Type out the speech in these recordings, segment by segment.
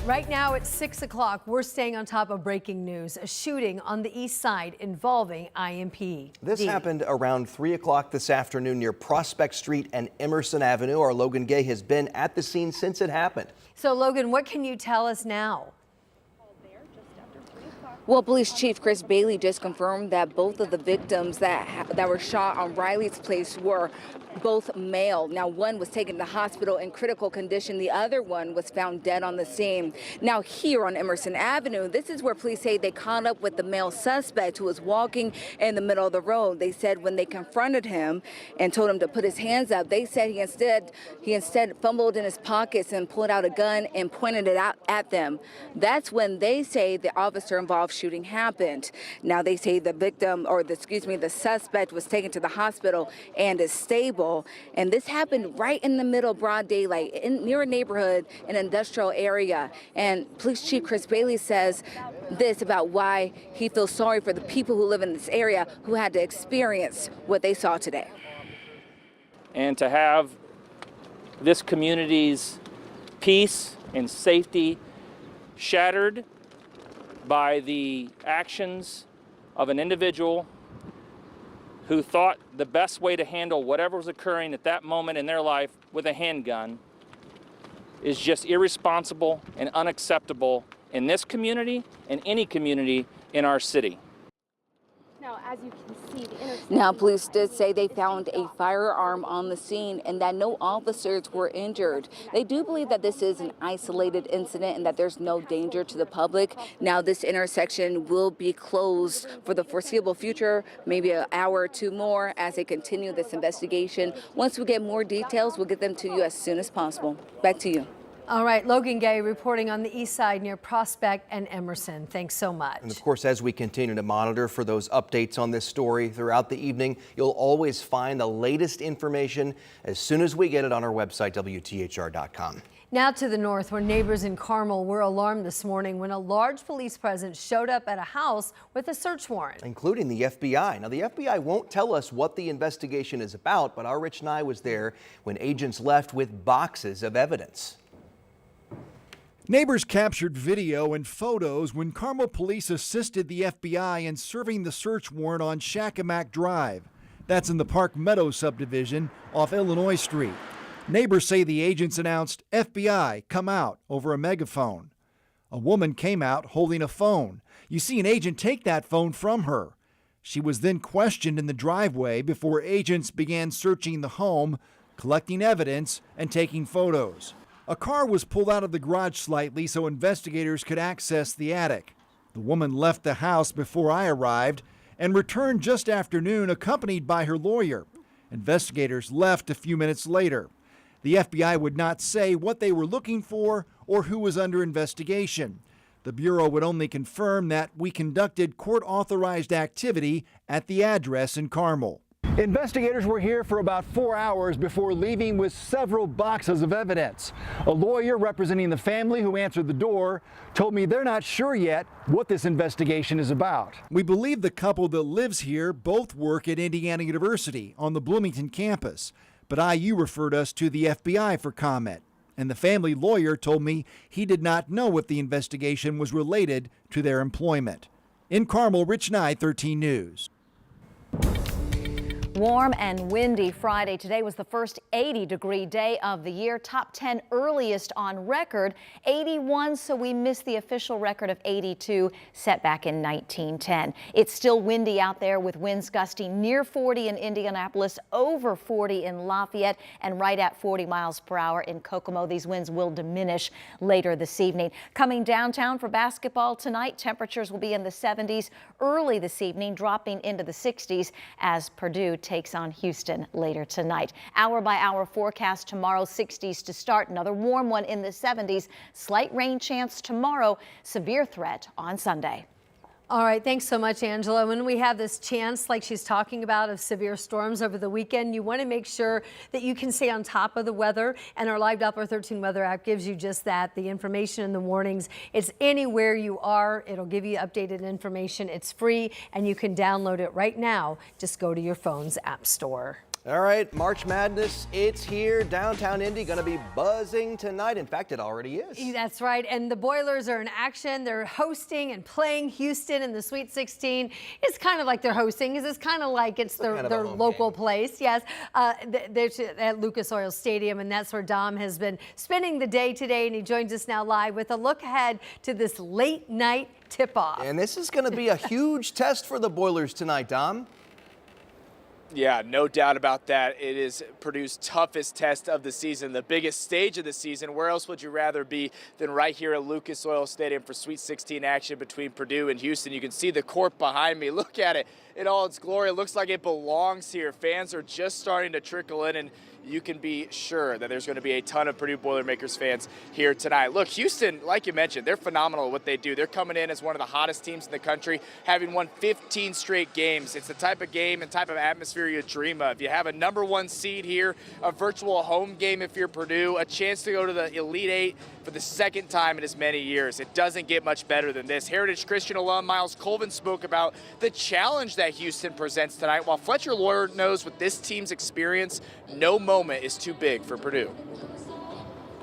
Right now at 6 o'clock, we're staying on top of breaking news. A shooting on the east side involving IMP. This happened around 3 o'clock this afternoon near Prospect Street and Emerson Avenue. Our Logan Gay has been at the scene since it happened. So Logan, what can you tell us now? Well, Police Chief Chris Bailey just confirmed that both of the victims that were shot on Riley's place were both male. Now, one was taken to the hospital in critical condition. The other one was found dead on the scene. Now, here on Emerson Avenue, this is where police say they caught up with the male suspect who was walking in the middle of the road. They said when they confronted him and told him to put his hands up, they said he instead fumbled in his pockets and pulled out a gun and pointed it out at them. That's when they say the officer involved shooting happened. Now they say the victim, or the suspect was taken to the hospital and is stable. And this happened right in the middle of broad daylight near a neighborhood, an industrial area. And Police Chief Chris Bailey says this about why he feels sorry for the people who live in this area who had to experience what they saw today. And to have this community's peace and safety shattered by the actions of an individual who thought the best way to handle whatever was occurring at that moment in their life with a handgun is just irresponsible and unacceptable in this community and any community in our city. Now, as you can see, the intersection. Now, police did say they found a firearm on the scene and that no officers were injured. They do believe that this is an isolated incident and that there's no danger to the public. Now, this intersection will be closed for the foreseeable future, maybe an hour or two more as they continue this investigation. Once we get more details, we'll get them to you as soon as possible. Back to you. All right, Logan Gay reporting on the east side near Prospect and Emerson. Thanks so much. And of course, as we continue to monitor for those updates on this story throughout the evening, you'll always find the latest information as soon as we get it on our website, WTHR.com. Now to the north, where neighbors in Carmel were alarmed this morning when a large police presence showed up at a house with a search warrant. Including the FBI. Now, the FBI won't tell us what the investigation is about, but our Rich Nye was there when agents left with boxes of evidence. Neighbors captured video and photos when Carmel police assisted the FBI in serving the search warrant on Shakamak Drive. That's in the Park Meadows subdivision off Illinois Street. Neighbors say the agents announced, "FBI, come out," over a megaphone. A woman came out holding a phone. You see an agent take that phone from her. She was then questioned in the driveway before agents began searching the home, collecting evidence and taking photos. A car was pulled out of the garage slightly so investigators could access the attic. The woman left the house before I arrived and returned just after noon accompanied by her lawyer. Investigators left a few minutes later. The FBI would not say what they were looking for or who was under investigation. The Bureau would only confirm that we conducted court-authorized activity at the address in Carmel. Investigators were here for about 4 hours before leaving with several boxes of evidence. A lawyer representing the family who answered the door told me they're not sure yet what this investigation is about. We believe the couple that lives here both work at Indiana University on the Bloomington campus, but IU referred us to the FBI for comment. And the family lawyer told me he did not know if the investigation was related to their employment. In Carmel, Rich Nye, 13 News. Warm and windy Friday. Today was the first 80-degree day of the year. Top 10 earliest on record. 81, so we missed the official record of 82 set back in 1910. It's still windy out there with winds gusting near 40 in Indianapolis, over 40 in Lafayette, and right at 40 miles per hour in Kokomo. These winds will diminish later this evening. Coming downtown for basketball tonight, temperatures will be in the 70s early this evening, dropping into the 60s as Purdue takes on Houston later tonight. Hour by hour forecast tomorrow, 60s to start, another warm one in the 70s. Slight rain chance tomorrow, severe threat on Sunday. All right, thanks so much, Angela. When we have this chance, like she's talking about, of severe storms over the weekend, you want to make sure that you can stay on top of the weather, and our Live Doppler 13 weather app gives you just that, the information and the warnings. It's anywhere you are. It'll give you updated information. It's free, and you can download it right now. Just go to your phone's app store. All right, March Madness, it's here. Downtown Indy going to be buzzing tonight. In fact, it already is. That's right. And the Boilers are in action. They're hosting and playing Houston in the Sweet 16. It's kind of like they're hosting, because it's kind of like it's their local place. Yes, they're at Lucas Oil Stadium, and that's where Dom has been spending the day today. And he joins us now live with a look ahead to this late night tip-off. And this is going to be a huge test for the Boilers tonight, Dom. Yeah, no doubt about that. It is Purdue's toughest test of the season, the biggest stage of the season. Where else would you rather be than right here at Lucas Oil Stadium for Sweet 16 action between Purdue and Houston? You can see the court behind me. Look at it in all its glory. It looks like it belongs here. Fans are just starting to trickle in, and you can be sure that there's going to be a ton of Purdue Boilermakers fans here tonight. Look, Houston, like you mentioned, they're phenomenal at what they do. They're coming in as one of the hottest teams in the country, having won 15 straight games. It's the type of game and type of atmosphere you dream of. You have a #1 seed here, a virtual home game if you're Purdue, a chance to go to the Elite Eight for the second time in as many years. It doesn't get much better than this. Heritage Christian alum Miles Colvin spoke about the challenge that Houston presents tonight. While Fletcher Lawyer knows with this team's experience, no moment is too big for Purdue.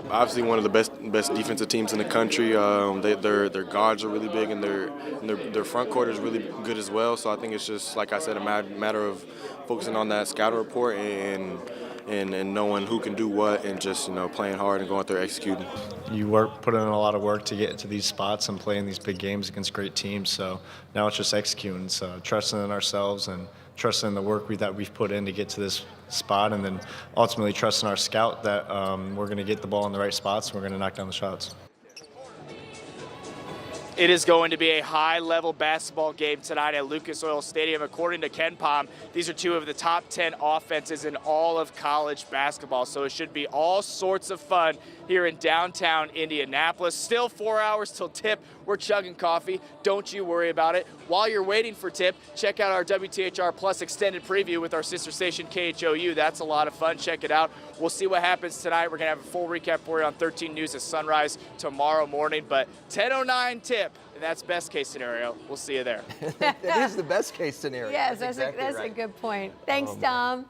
Obviously, one of the best defensive teams in the country. Their guards are really big, and their front court is really good as well. So I think it's just, like I said, a matter of focusing on that scout report and knowing who can do what, and just playing hard and going out there executing. You put in a lot of work to get to these spots and play in these big games against great teams. So now it's just executing, so trusting in ourselves and trusting in the work that we've put in to get to this spot, and then ultimately trusting our scout that we're going to get the ball in the right spots and we're going to knock down the shots. It is going to be a high-level basketball game tonight at Lucas Oil Stadium. According to Ken Pom, these are two of the top 10 offenses in all of college basketball, so it should be all sorts of fun here in downtown Indianapolis. Still 4 hours till tip. We're chugging coffee. Don't you worry about it. While you're waiting for tip, check out our WTHR Plus extended preview with our sister station KHOU. That's a lot of fun. Check it out. We'll see what happens tonight. We're going to have a full recap for you on 13 News at sunrise tomorrow morning. But 10:09 tip, and that's best case scenario. We'll see you there. It is the best case scenario. Yes, that's that's exactly a good point. Thanks, Dom.